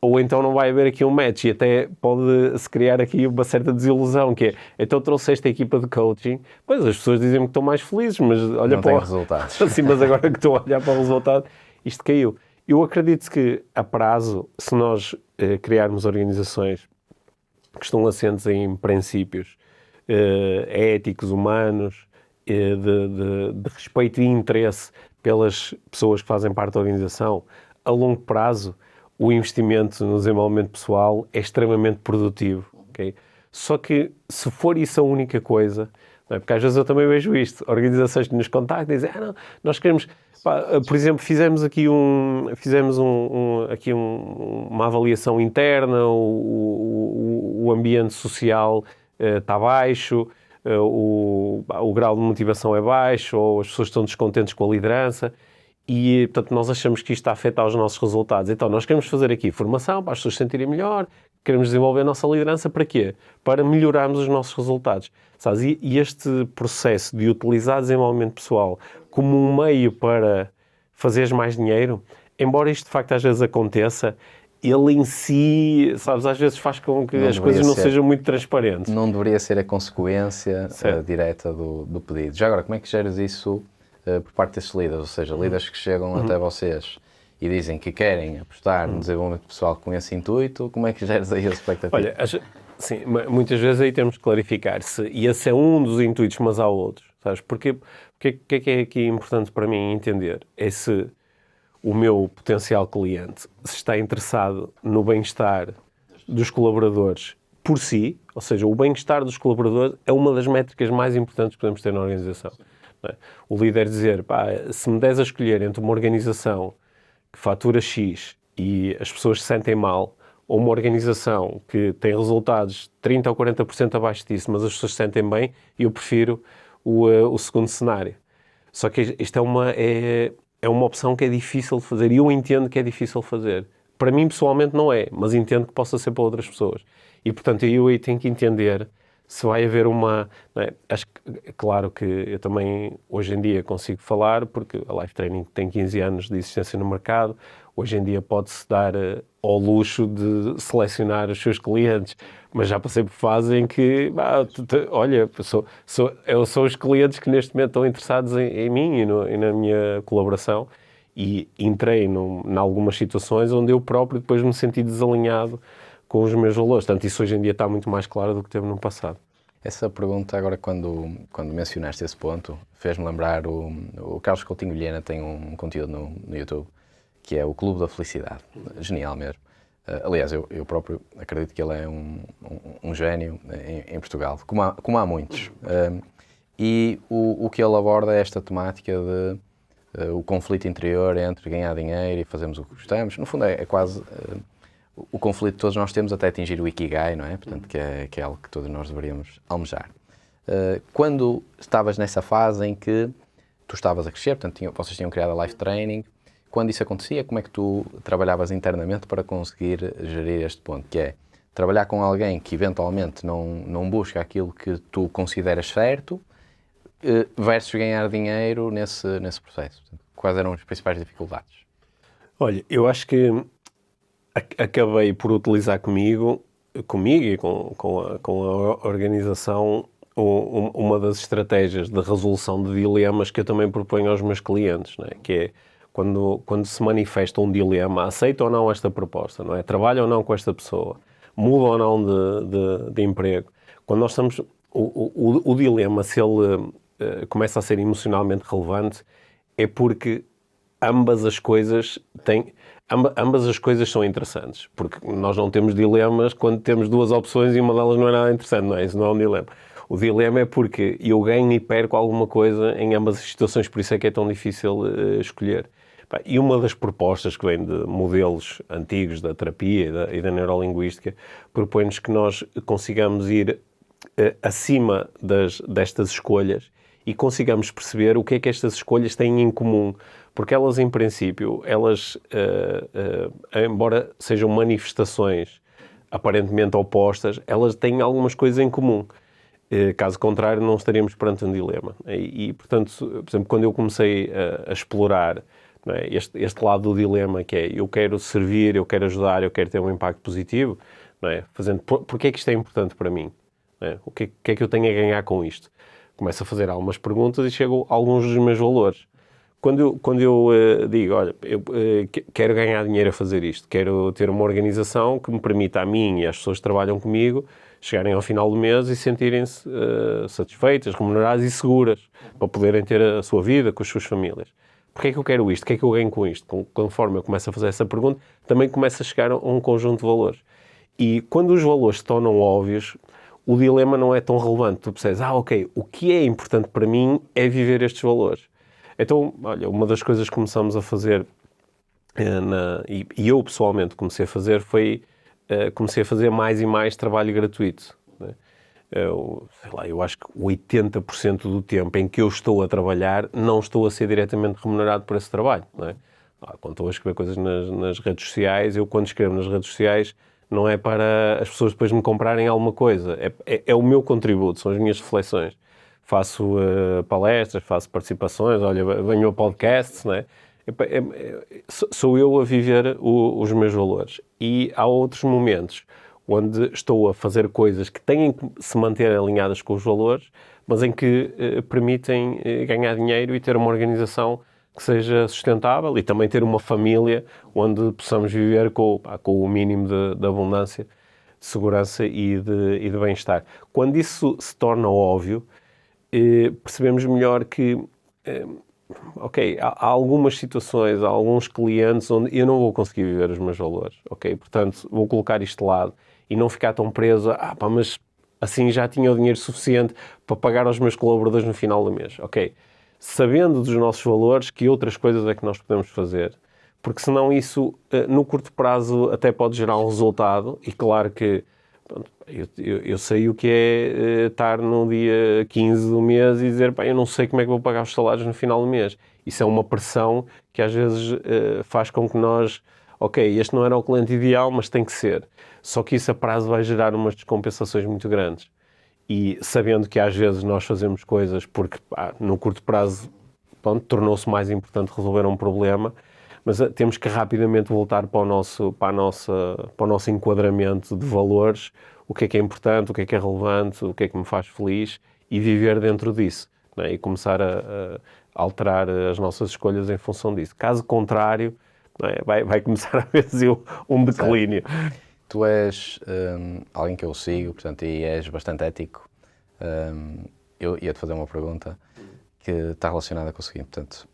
Ou então não vai haver aqui um match e até pode-se criar aqui uma certa desilusão, que é, então trouxeste a equipa de coaching, pois as pessoas dizem que estão mais felizes, mas olha não tem resultados. Assim, mas agora que estou a olhar para o resultado, isto caiu. Eu acredito que, a prazo, se nós criarmos organizações que estão assentes em princípios éticos, humanos, de respeito e interesse pelas pessoas que fazem parte da organização, a longo prazo, o investimento no desenvolvimento pessoal é extremamente produtivo. Okay? Só que, se for isso a única coisa, não é? Porque às vezes eu também vejo isto, organizações que nos contactam e dizem, não, nós queremos, por exemplo, fizemos aqui uma avaliação interna, o ambiente social está baixo, o grau de motivação é baixo, ou as pessoas estão descontentes com a liderança e, portanto, nós achamos que isto está a afetar os nossos resultados. Então, nós queremos fazer aqui formação para as pessoas se sentirem melhor, queremos desenvolver a nossa liderança para quê? Para melhorarmos os nossos resultados. Sabes? E este processo de utilizar desenvolvimento pessoal como um meio para fazeres mais dinheiro, embora isto de facto às vezes aconteça, ele em si, sabes, às vezes faz com que as coisas não sejam muito transparentes. Não deveria ser a consequência direta do pedido. Já agora, como é que geras isso por parte desses líderes? Ou seja, líderes que chegam até vocês e dizem que querem apostar no desenvolvimento pessoal com esse intuito, como é que geras aí a expectativa? Olha, sim, muitas vezes aí temos que clarificar se esse é um dos intuitos, mas há outros, sabes? Porque o que é aqui importante para mim entender é se o meu potencial cliente se está interessado no bem-estar dos colaboradores por si, ou seja, o bem-estar dos colaboradores é uma das métricas mais importantes que podemos ter na organização. não é? O líder dizer, se me des a escolher entre uma organização que fatura X e as pessoas se sentem mal, ou uma organização que tem resultados 30% ou 40% abaixo disso, mas as pessoas se sentem bem, eu prefiro o segundo cenário. Só que isto é uma opção que é difícil de fazer, e eu entendo que é difícil de fazer. Para mim, pessoalmente, não é, mas entendo que possa ser para outras pessoas. E, portanto, eu aí tenho que entender se vai haver uma... Não é? Acho que, claro que eu também, hoje em dia, consigo falar, porque a Life Training tem 15 anos de existência no mercado. Hoje em dia pode-se dar ao luxo de selecionar os seus clientes, mas já passei por fase em que, olha, são os clientes que neste momento estão interessados em mim e na minha colaboração, e entrei em algumas situações onde eu próprio depois me senti desalinhado com os meus valores. Portanto, isso hoje em dia está muito mais claro do que teve no passado. Essa pergunta, agora, quando mencionaste esse ponto, fez-me lembrar o Carlos Coutinho Vilhena tem um conteúdo no YouTube, que é o Clube da Felicidade. Genial mesmo. Aliás, eu próprio acredito que ele é um gênio em Portugal, como há muitos. E o que ele aborda é esta temática de o conflito interior entre ganhar dinheiro e fazermos o que gostamos. No fundo, é quase o conflito que todos nós temos até atingir o Ikigai, não é? Portanto, que é algo que todos nós deveríamos almejar. Quando estavas nessa fase em que tu estavas a crescer, portanto, vocês tinham criado a Life Training, quando isso acontecia, como é que tu trabalhavas internamente para conseguir gerir este ponto? Que é trabalhar com alguém que eventualmente não busca aquilo que tu consideras certo versus ganhar dinheiro nesse processo. Quais eram as principais dificuldades? Olha, eu acho que acabei por utilizar comigo e com a organização uma das estratégias de resolução de dilemas que eu também proponho aos meus clientes, não é? Que é quando se manifesta um dilema, aceita ou não esta proposta, não é? Trabalha ou não com esta pessoa, muda ou não de emprego. Quando nós estamos... O dilema, se ele começa a ser emocionalmente relevante, é porque ambas as coisas são interessantes. Porque nós não temos dilemas quando temos duas opções e uma delas não é nada interessante, não é? Isso não é um dilema. O dilema é porque eu ganho e perco alguma coisa em ambas as situações, por isso é que é tão difícil escolher. E uma das propostas que vem de modelos antigos da terapia e da neurolinguística propõe-nos que nós consigamos ir acima destas escolhas e consigamos perceber o que é que estas escolhas têm em comum. Porque elas, em princípio, embora sejam manifestações aparentemente opostas, elas têm algumas coisas em comum. Caso contrário, não estaríamos perante um dilema. E, portanto, por exemplo, quando eu comecei a explorar, não é, este lado do dilema, que é eu quero servir, eu quero ajudar, eu quero ter um impacto positivo, não é? Porque é que isto é importante para mim? Não é? O que é que eu tenho a ganhar com isto? Começo a fazer algumas perguntas e chego a alguns dos meus valores. Quando eu digo, olha, eu quero ganhar dinheiro a fazer isto, quero ter uma organização que me permita a mim e às pessoas que trabalham comigo chegarem ao final do mês e sentirem-se satisfeitas, remuneradas e seguras para poderem ter a sua vida com as suas famílias. Porquê é que eu quero isto? O que é que eu ganho com isto? Conforme eu começo a fazer essa pergunta, também começo a chegar a um conjunto de valores. E quando os valores se tornam óbvios, o dilema não é tão relevante. Tu percebes, ok, o que é importante para mim é viver estes valores. Então, olha, uma das coisas que começamos a fazer, e eu pessoalmente comecei a fazer, comecei a fazer mais e mais trabalho gratuito. Né? Eu acho que 80% do tempo em que eu estou a trabalhar, não estou a ser diretamente remunerado por esse trabalho. Não é? Quando estou a escrever coisas nas redes sociais, eu quando escrevo nas redes sociais, não é para as pessoas depois me comprarem alguma coisa. É o meu contributo, são as minhas reflexões. Faço palestras, faço participações, olha, venho a podcasts, não é? Sou eu a viver os meus valores. E há outros momentos onde estou a fazer coisas que têm que se manter alinhadas com os valores, mas em que permitem ganhar dinheiro e ter uma organização que seja sustentável e também ter uma família onde possamos viver com o mínimo de abundância, de segurança e de bem-estar. Quando isso se torna óbvio, percebemos melhor que, há algumas situações, há alguns clientes onde eu não vou conseguir viver os meus valores, Portanto, vou colocar isto de lado e não ficar tão preso mas assim já tinha o dinheiro suficiente para pagar aos meus colaboradores no final do mês, sabendo dos nossos valores, que outras coisas é que nós podemos fazer. Porque senão isso, no curto prazo, até pode gerar um resultado. E claro que eu sei o que é estar no dia 15 do mês e dizer, eu não sei como é que vou pagar os salários no final do mês. Isso é uma pressão que às vezes faz com que nós, ok, este não era o cliente ideal, mas tem que ser. Só que isso a prazo vai gerar umas descompensações muito grandes. E sabendo que às vezes nós fazemos coisas porque no curto prazo tornou-se mais importante resolver um problema, mas temos que rapidamente voltar para o nosso enquadramento de valores, o que é importante, o que é relevante, o que é que me faz feliz, e viver dentro disso, né? E começar a alterar as nossas escolhas em função disso. Caso contrário, né, vai começar a haver um declínio. Tu és alguém que eu sigo, portanto, e és bastante ético. Eu ia-te fazer uma pergunta que está relacionada com o seguinte, portanto,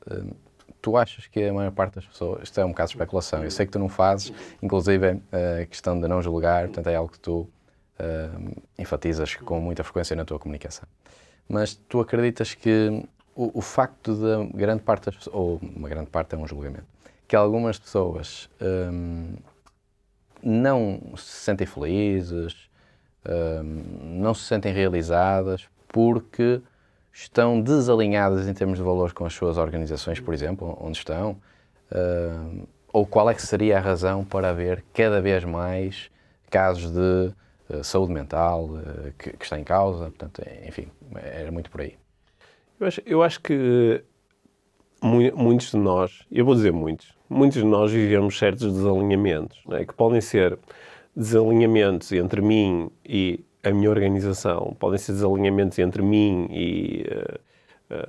tu achas que a maior parte das pessoas, isto é um bocado de especulação, eu sei que tu não fazes, inclusive a questão de não julgar, portanto é algo que tu enfatizas com muita frequência na tua comunicação, mas tu acreditas que o facto de grande parte das pessoas, ou uma grande parte é um julgamento, que algumas pessoas não se sentem felizes, não se sentem realizadas porque estão desalinhadas em termos de valores com as suas organizações, por exemplo, onde estão, ou qual é que seria a razão para haver cada vez mais casos de saúde mental que está em causa, portanto, enfim, era muito por aí. Eu acho que muitos de nós, eu vou dizer muitos de nós vivemos certos desalinhamentos, né, que podem ser desalinhamentos entre mim e a minha organização, podem ser desalinhamentos entre mim e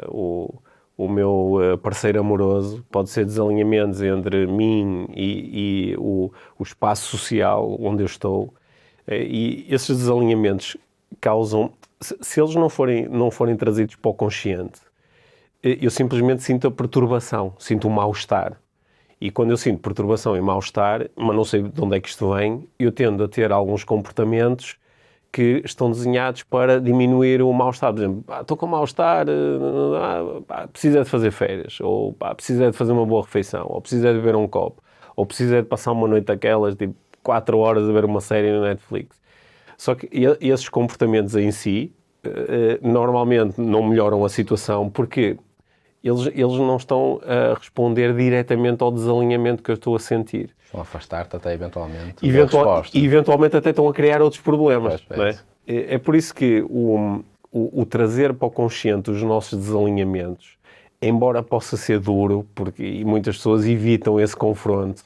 o meu parceiro amoroso, pode ser desalinhamentos entre mim e o espaço social onde eu estou, e esses desalinhamentos causam, se eles não forem trazidos para o consciente, eu simplesmente sinto a perturbação, sinto o mal-estar. E quando eu sinto perturbação e mal-estar, mas não sei de onde é que isto vem, eu tendo a ter alguns comportamentos que estão desenhados para diminuir o mal-estar. Por exemplo, estou com mal-estar, preciso de fazer férias, ou preciso de fazer uma boa refeição, ou preciso de beber um copo, ou preciso de passar uma noite daquelas, tipo 4 horas a ver uma série no Netflix. Só que esses comportamentos em si, normalmente não melhoram a situação, porque eles não estão a responder diretamente ao desalinhamento que eu estou a sentir. Estão a afastar-te até eventualmente eventualmente até estão a criar outros problemas. Não é? É por isso que o trazer para o consciente os nossos desalinhamentos, embora possa ser duro, porque muitas pessoas evitam esse confronto,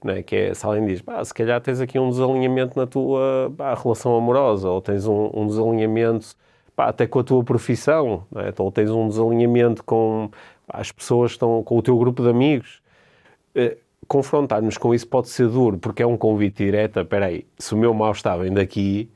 não é? Que é, se alguém diz, se calhar tens aqui um desalinhamento na tua relação amorosa, ou tens um desalinhamento até com a tua profissão, não é? Ou tens um desalinhamento com as pessoas que estão com o teu grupo de amigos. Confrontar-nos com isso pode ser duro, porque é um convite direto. Espera aí, se o meu mal-estar vem daqui,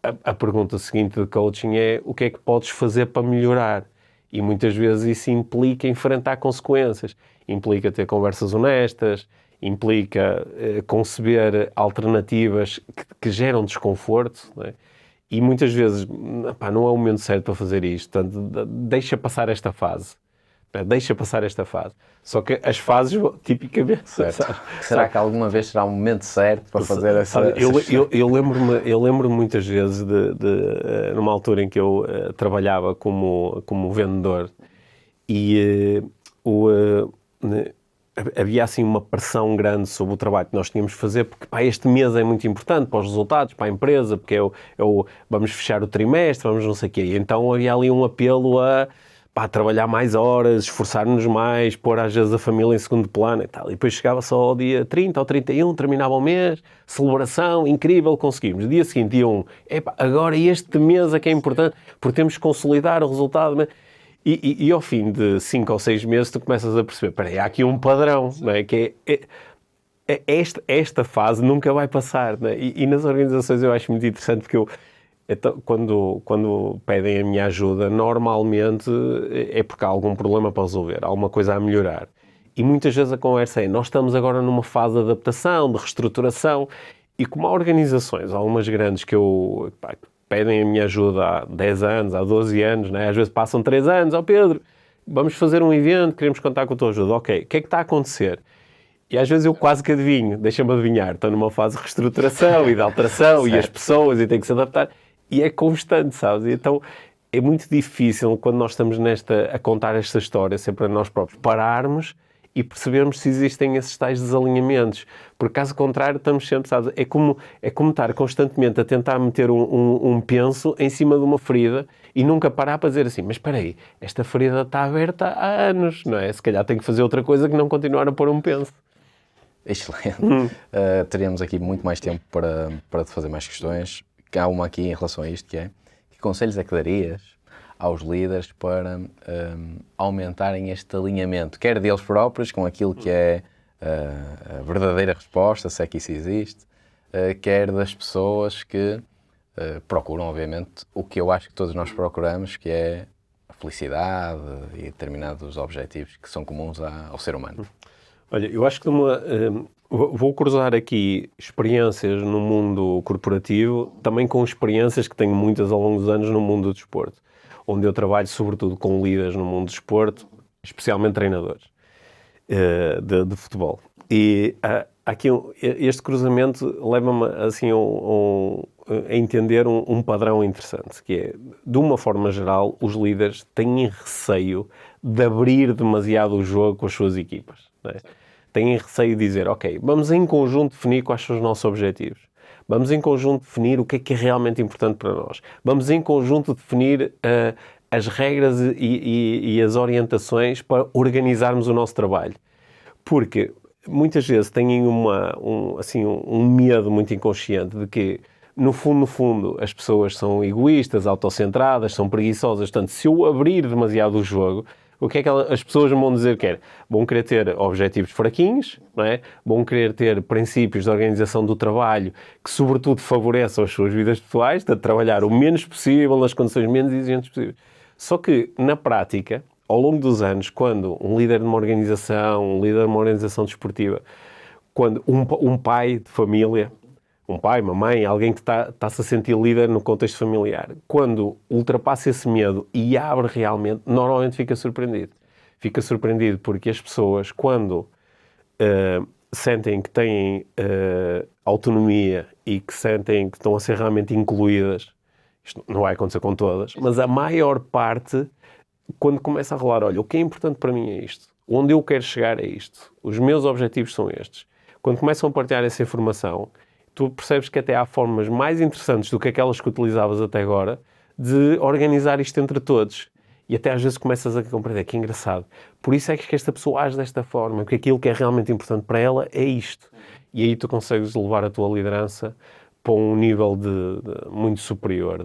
a pergunta seguinte de coaching é o que é que podes fazer para melhorar? E muitas vezes isso implica enfrentar consequências, implica ter conversas honestas, implica conceber alternativas que geram desconforto, não é? E muitas vezes, não é o momento certo para fazer isto, portanto, deixa passar esta fase. Deixa passar esta fase. Só que as fases, tipicamente... Será que alguma vez será o momento certo para fazer essa... Eu lembro-me muitas vezes numa altura em que eu trabalhava como vendedor e havia assim uma pressão grande sobre o trabalho que nós tínhamos de fazer, porque este mês é muito importante para os resultados, para a empresa, porque vamos fechar o trimestre, vamos não sei o quê. E então havia ali um apelo a trabalhar mais horas, esforçar-nos mais, pôr às vezes a família em segundo plano e tal. E depois chegava só ao dia 30 ou 31, terminava o mês, celebração, incrível, conseguimos. Dia seguinte, dia 1, agora este mês é que é importante, porque temos que consolidar o resultado. E ao fim de 5 ou 6 meses tu começas a perceber, espera aí, há aqui um padrão, não é? Que esta fase nunca vai passar, não é? E nas organizações eu acho muito interessante, porque quando pedem a minha ajuda, normalmente é porque há algum problema para resolver, há alguma coisa a melhorar. E muitas vezes a conversa é, nós estamos agora numa fase de adaptação, de reestruturação, e como há organizações, algumas grandes que pedem a minha ajuda há 10 anos, há 12 anos, né? Às vezes passam 3 anos, Pedro, vamos fazer um evento, queremos contar com a tua ajuda. Ok, o que é que está a acontecer? E às vezes eu quase que adivinho, deixa-me adivinhar, estou numa fase de reestruturação e de alteração e as pessoas e tem que se adaptar. E é constante, sabes? E então é muito difícil quando nós estamos a contar esta história, sempre a nós próprios, pararmos e percebermos se existem esses tais desalinhamentos. Porque caso contrário, estamos sempre, sabes? É como estar constantemente a tentar meter um penso em cima de uma ferida e nunca parar para dizer assim, mas espera aí, esta ferida está aberta há anos, não é? Se calhar tenho que fazer outra coisa que não continuar a pôr um penso. Excelente. Teríamos aqui muito mais tempo para te fazer mais questões. Há uma aqui em relação a isto, que é: que conselhos é que darias aos líderes para aumentarem este alinhamento, quer deles próprios com aquilo que é a verdadeira resposta, se é que isso existe, quer das pessoas que procuram, obviamente, o que eu acho que todos nós procuramos, que é a felicidade e determinados objetivos que são comuns ao ser humano? Olha, eu acho que vou cruzar aqui experiências no mundo corporativo, também com experiências que tenho muitas ao longo dos anos no mundo do desporto, onde eu trabalho sobretudo com líderes no mundo do desporto, especialmente treinadores de futebol. E aqui este cruzamento leva-me assim a entender um padrão interessante, que é, de uma forma geral, os líderes têm receio de abrir demasiado o jogo com as suas equipas, não é? Têm receio de dizer, ok, vamos em conjunto definir quais são os nossos objetivos. Vamos em conjunto definir o que é realmente importante para nós. Vamos em conjunto definir as regras e as orientações para organizarmos o nosso trabalho. Porque muitas vezes têm um medo muito inconsciente de que, no fundo, as pessoas são egoístas, autocentradas, são preguiçosas. Portanto, se eu abrir demasiado o jogo, o que é que as pessoas vão dizer que vão querer ter objetivos fraquinhos, não é? Vão querer ter princípios de organização do trabalho que, sobretudo, favoreçam as suas vidas pessoais, de trabalhar o menos possível, nas condições menos exigentes possíveis. Só que, na prática, ao longo dos anos, quando um líder de uma organização, desportiva, quando um pai de família, um pai, uma mãe, alguém que está-se a sentir líder no contexto familiar, quando ultrapassa esse medo e abre realmente, normalmente fica surpreendido. Fica surpreendido porque as pessoas, quando sentem que têm autonomia e que sentem que estão a ser realmente incluídas, isto não vai acontecer com todas, mas a maior parte, quando começa a rolar, olha, o que é importante para mim é isto, onde eu quero chegar é isto, os meus objetivos são estes. Quando começam a partilhar essa informação, tu percebes que até há formas mais interessantes do que aquelas que utilizavas até agora de organizar isto entre todos. E até às vezes começas a compreender que é engraçado. Por isso é que esta pessoa age desta forma, porque aquilo que é realmente importante para ela é isto. E aí tu consegues levar a tua liderança para um nível muito superior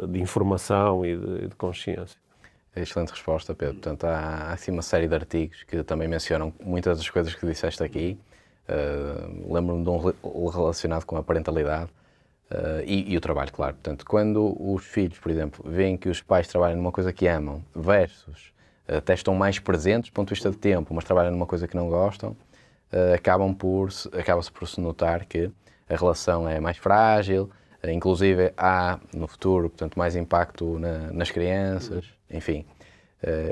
de informação e de consciência. Excelente resposta, Pedro. Portanto, há assim uma série de artigos que também mencionam muitas das coisas que disseste aqui. Lembro-me de um relacionado com a parentalidade e o trabalho, claro. Portanto, quando os filhos, por exemplo, veem que os pais trabalham numa coisa que amam versus até estão mais presentes do ponto de vista de tempo, mas trabalham numa coisa que não gostam, acaba-se por se notar que a relação é mais frágil, inclusive há no futuro, portanto, mais impacto nas crianças, enfim.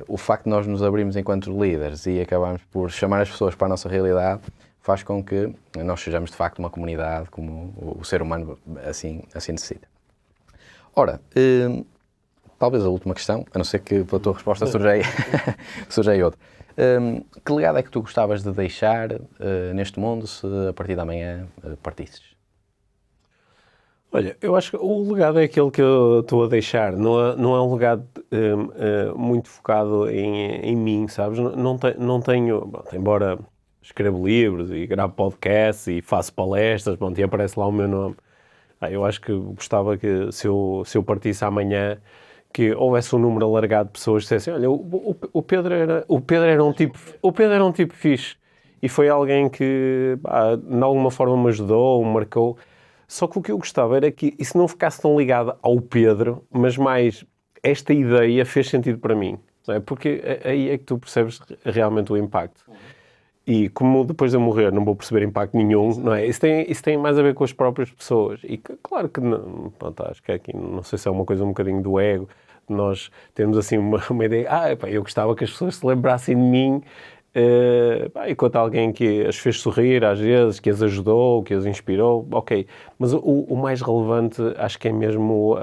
O facto de nós nos abrirmos enquanto líderes e acabarmos por chamar as pessoas para a nossa realidade faz com que nós sejamos de facto uma comunidade como o ser humano assim necessita. Ora, talvez a última questão, a não ser que pela tua resposta surja aí outra. Que legado é que tu gostavas de deixar neste mundo se a partir de amanhã partisses? Olha, eu acho que o legado é aquele que eu estou a deixar. Não é um legado muito focado em mim, sabes? Não tenho, embora escrevo livros e gravo podcasts e faço palestras, e aparece lá o meu nome. Eu acho que gostava que se eu partisse amanhã, que houvesse um número alargado de pessoas que dissessem, olha, o Pedro era um tipo fixe e foi alguém que de alguma forma me ajudou, me marcou. Só que o que eu gostava era que isso não ficasse tão ligado ao Pedro, mas mais esta ideia fez sentido para mim, não é? Porque aí é que tu percebes realmente o impacto. E como depois de eu morrer não vou perceber impacto nenhum, não é? Isso tem mais a ver com as próprias pessoas. E claro que não, pronto, acho que aqui não sei se é uma coisa um bocadinho do ego, de nós termos assim uma ideia, eu gostava que as pessoas se lembrassem de mim enquanto alguém que as fez sorrir às vezes, que as ajudou, que as inspirou, ok. Mas o mais relevante acho que é mesmo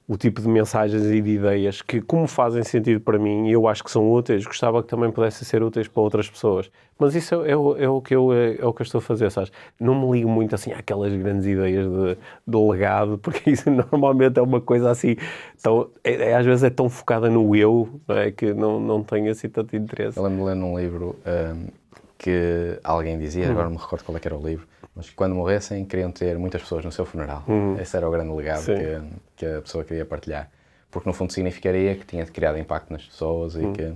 o tipo de mensagens e de ideias que, como fazem sentido para mim e eu acho que são úteis, gostava que também pudessem ser úteis para outras pessoas. Mas isso é o que eu estou a fazer, sabes? Não me ligo muito assim àquelas grandes ideias de legado, porque isso normalmente é uma coisa assim, às vezes é tão focada no eu, não é? Que não tem assim tanto interesse. Eu lembro de ler num livro que alguém dizia, agora não me recordo qual é que era o livro, mas que quando morressem queriam ter muitas pessoas no seu funeral. Esse era o grande legado que a pessoa queria partilhar. Porque no fundo significaria que tinha criado impacto nas pessoas e que,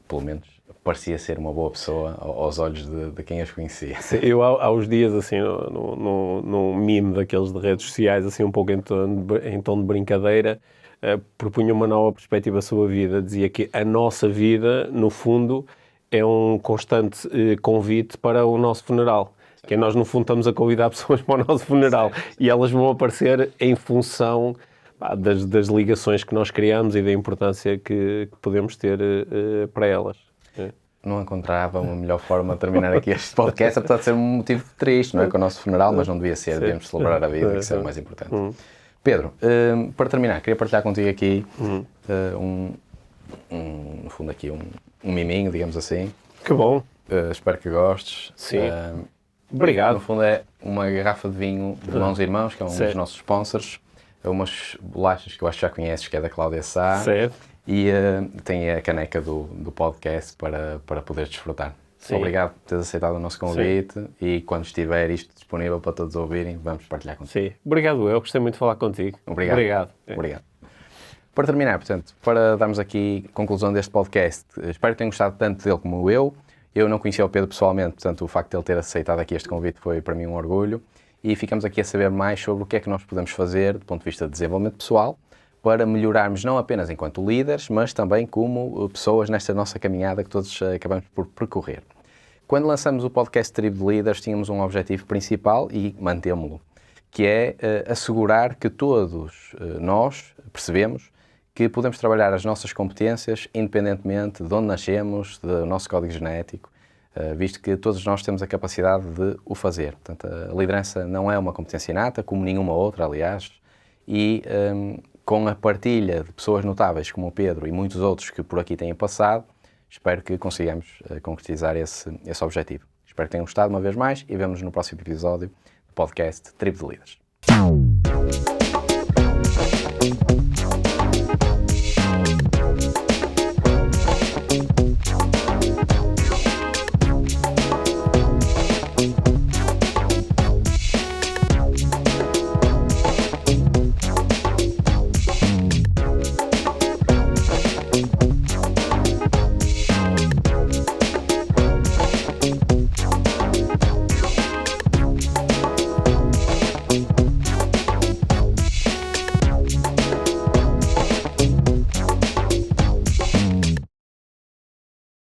pelo menos, parecia ser uma boa pessoa aos olhos de quem as conhecia. Sim, eu há uns dias, assim, num meme daqueles de redes sociais, assim, um pouco em tom de brincadeira, propunha uma nova perspectiva sobre a vida. Dizia que a nossa vida, no fundo, é um constante convite para o nosso funeral. Que nós, no fundo, estamos a convidar pessoas para o nosso funeral e elas vão aparecer em função das ligações que nós criamos e da importância que podemos ter para elas. Não encontrava uma melhor forma de terminar aqui este podcast, apesar de ser um motivo triste, não é? Com o nosso funeral, mas não devia ser, devíamos celebrar a vida, que isso é o mais importante. Pedro, para terminar, queria partilhar contigo aqui no fundo aqui um miminho, digamos assim. Que bom. Espero que gostes. Sim. Obrigado. No fundo é uma garrafa de vinho de Mãos Irmãos, que é um dos nossos sponsors. É umas bolachas que eu acho que já conheces, que é da Cláudia Sá. Certo. E tem a caneca do podcast para poderes desfrutar. Sim. Obrigado por teres aceitado o nosso convite. Sim. E quando estiver isto disponível para todos ouvirem, vamos partilhar contigo. Sim. Obrigado, eu gostei muito de falar contigo. Obrigado. Para terminar, portanto, para darmos aqui conclusão deste podcast, espero que tenham gostado tanto dele como eu. Eu não conhecia o Pedro pessoalmente, portanto, o facto de ele ter aceitado aqui este convite foi para mim um orgulho. E ficamos aqui a saber mais sobre o que é que nós podemos fazer, do ponto de vista de desenvolvimento pessoal, para melhorarmos não apenas enquanto líderes, mas também como pessoas nesta nossa caminhada que todos acabamos por percorrer. Quando lançamos o podcast Tribo de Líderes, tínhamos um objetivo principal e mantemo-lo, que é assegurar que todos nós percebemos que podemos trabalhar as nossas competências independentemente de onde nascemos, do nosso código genético, visto que todos nós temos a capacidade de o fazer. Portanto, a liderança não é uma competência inata, como nenhuma outra, aliás, e com a partilha de pessoas notáveis como o Pedro e muitos outros que por aqui têm passado, espero que consigamos concretizar esse objetivo. Espero que tenham gostado uma vez mais e vemo-nos no próximo episódio do podcast Tribo de Líderes.